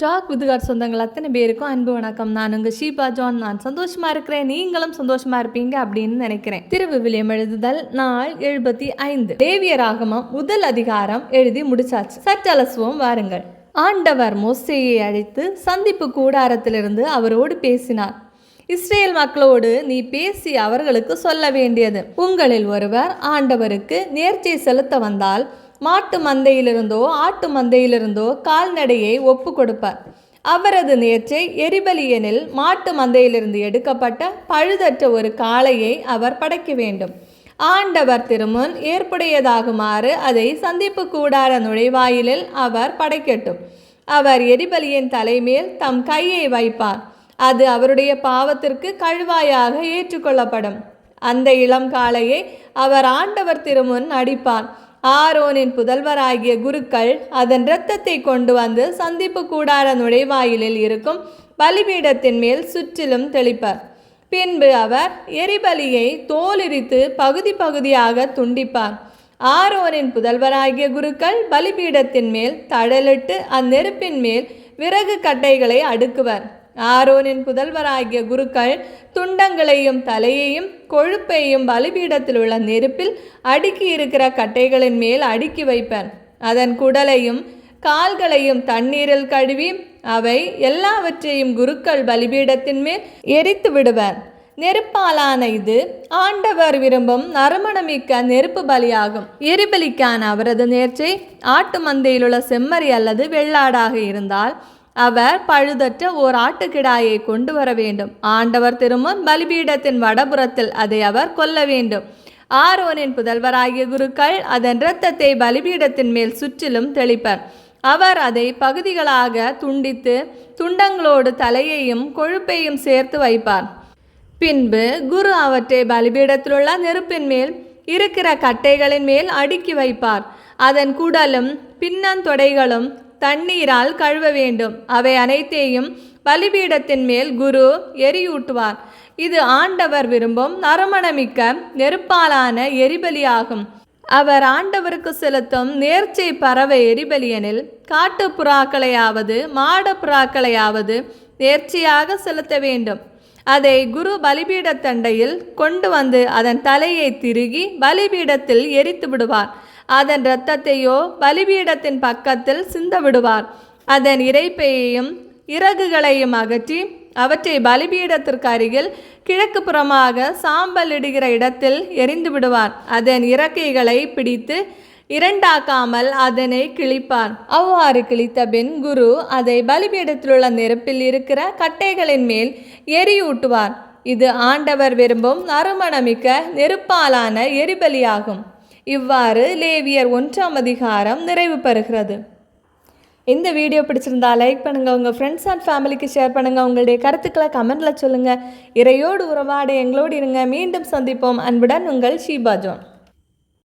Talk with God சொந்தங்கள் அத்தனை பேருக்கும் அன்பு வணக்கம். நான் உங்கள் ஷீபா ஜான். நான் சந்தோஷமாக இருக்கிறேன், நீங்களும் சந்தோஷமாக இருப்பீங்க அப்படின்னு நினைக்கிறேன். திருவிவிலியம் எழுதுதல் நாள் 75. லேவியராகமம் முதல் அதிகாரம் எழுதி முடிச்சாச்சு. சற்றலசுவோம் வாருங்கள். ஆண்டவர் மோசேயை அழைத்து சந்திப்பு கூடாரத்திலிருந்து அவரோடு பேசினார். இஸ்ரேல் மக்களோடு நீ பேசி அவர்களுக்கு சொல்ல வேண்டியது, உங்களில் ஒருவர் ஆண்டவருக்கு நேர்ச்சை செலுத்த வந்தால் மாட்டு மந்தையிலிருந்தோ ஆட்டு மந்தையிலிருந்தோ கால்நடையை ஒப்பு கொடுப்பார். அவரது நேர்ச்சை எரிபலியனில் மாட்டு மந்தையிலிருந்து எடுக்கப்பட்ட பழுதற்ற ஒரு காளையை அவர் படைக்க வேண்டும். ஆண்டவர் திருமுன் ஏற்புடையதாகுமாறு அதை சந்திப்பு கூடார நுழைவாயிலில் அவர் படைக்கட்டும். அவர் எரிபலியின் தலைமேல் தம் கையை வைப்பார். அது அவருடைய பாவத்திற்கு கழுவாயாக ஏற்றுக்கொள்ளப்படும். அந்த இளம் காளையை அவர் ஆண்டவர் திருமுன் அடிப்பார். ஆரோனின் புதல்வராகிய குருக்கள் அதன் இரத்தத்தை கொண்டு வந்து சந்திப்பு கூடார நுழைவாயிலில் இருக்கும் பலிபீடத்தின் மேல் சுற்றிலும் தெளிப்பார். பின்பு அவர் எரிபலியை தோலுரித்து பகுதி பகுதியாக துண்டிப்பார். ஆரோனின் புதல்வராகிய குருக்கள் பலிபீடத்தின் மேல் தழலிட்டு அந்நெருப்பின் மேல் விறகு கட்டைகளை அடுக்குவர். ஆரோனின் புதல்வராகிய குருக்கள் துண்டங்களையும் தலையையும் கொழுப்பையும் பலிபீடத்தில் உள்ள நெருப்பில் அடுக்கி இருக்கிற கட்டைகளின் மேல் அடுக்கி வைப்பர். அதன் குடலையும் கால்களையும் தண்ணீரில் கழுவி அவை எல்லாவற்றையும் குருக்கள் பலிபீடத்தின் மேல் எரித்து விடுவர். நெருப்பாலான இது ஆண்டவர் விரும்பும் நறுமணமிக்க நெருப்பு பலியாகும். எரிபலிக்கான அவரது நேர்ச்சை ஆட்டு மந்தையிலுள்ள செம்மறி அல்லது வெள்ளாடாக இருந்தால் அவர் பழுதற்ற ஓர் ஆட்டுக்கிடாயை கொண்டு வர வேண்டும். ஆண்டவர் திருமுன் பலிபீடத்தின் வடபுறத்தில் அதை அவர் கொல்ல வேண்டும். ஆரோனின் புதல்வராகிய குருக்கள் அதன் இரத்தத்தை பலிபீடத்தின் மேல் சுற்றிலும் தெளிப்பர். அவர் அதை பகுதிகளாக துண்டித்து துண்டங்களோடு தலையையும் கொழுப்பையும் சேர்த்து வைப்பார். பின்பு குரு அவற்றை பலிபீடத்திலுள்ள நெருப்பின் மேல் இருக்கிற கட்டைகளின் மேல் அடுக்கி வைப்பார். அதன் குடலும் பின்னந்தொடைகளும் தண்ணீரால் கழுவ வேண்டும். அவை அனைத்தையும் பலிபீடத்தின் மேல் குரு எரியூட்டுவார். இது ஆண்டவர் விரும்பும் நறுமணமிக்க நெருப்பாலான எரிபலியாகும். அவர் ஆண்டவருக்கு செலுத்தும் நேர்ச்சை பறவை எரிபலியனில் காட்டு புறாக்களையாவது மாட புறாக்களையாவது நேர்ச்சியாக செலுத்த வேண்டும். அதை குரு பலிபீடத்தண்டையில் கொண்டு வந்து அதன் தலையை திருகி பலிபீடத்தில் எரித்து விடுவார். அதன் இரத்தத்தையோ பலிபீடத்தின் பக்கத்தில் சிந்த விடுவார். அதன் இறைப்பையையும் இறகுகளையும் அகற்றி அவற்றை பலிபீடத்திற்கு அருகில் கிழக்கு புறமாக சாம்பல் இடுகிற இடத்தில் எரிந்து விடுவார். அதன் இறக்கைகளை பிடித்து இரண்டாக்காமல் அதனை கிழிப்பார். அவ்வாறு கிழித்த பின் குரு அதை பலிபீடத்திலுள்ள நெருப்பில் இருக்கிற கட்டைகளின் மேல் எரியூட்டுவார். இது ஆண்டவர் விரும்பும் நறுமணமிக்க நெருப்பாலான எரிபலியாகும். இவ்வாறு லேவியர் 1ஆம் அதிகாரம் நிறைவு பெறுகிறது. இந்த வீடியோ பிடிச்சிருந்தா லைக் பண்ணுங்கள், உங்கள் ஃப்ரெண்ட்ஸ் அண்ட் ஃபேமிலிக்கு ஷேர் பண்ணுங்கள், உங்களுடைய கருத்துக்களை கமெண்டில் சொல்லுங்கள். இறையோடு உறவாட எங்களோடு இருங்க. மீண்டும் சந்திப்போம். அன்புடன் உங்கள் ஷீபா ஜான்.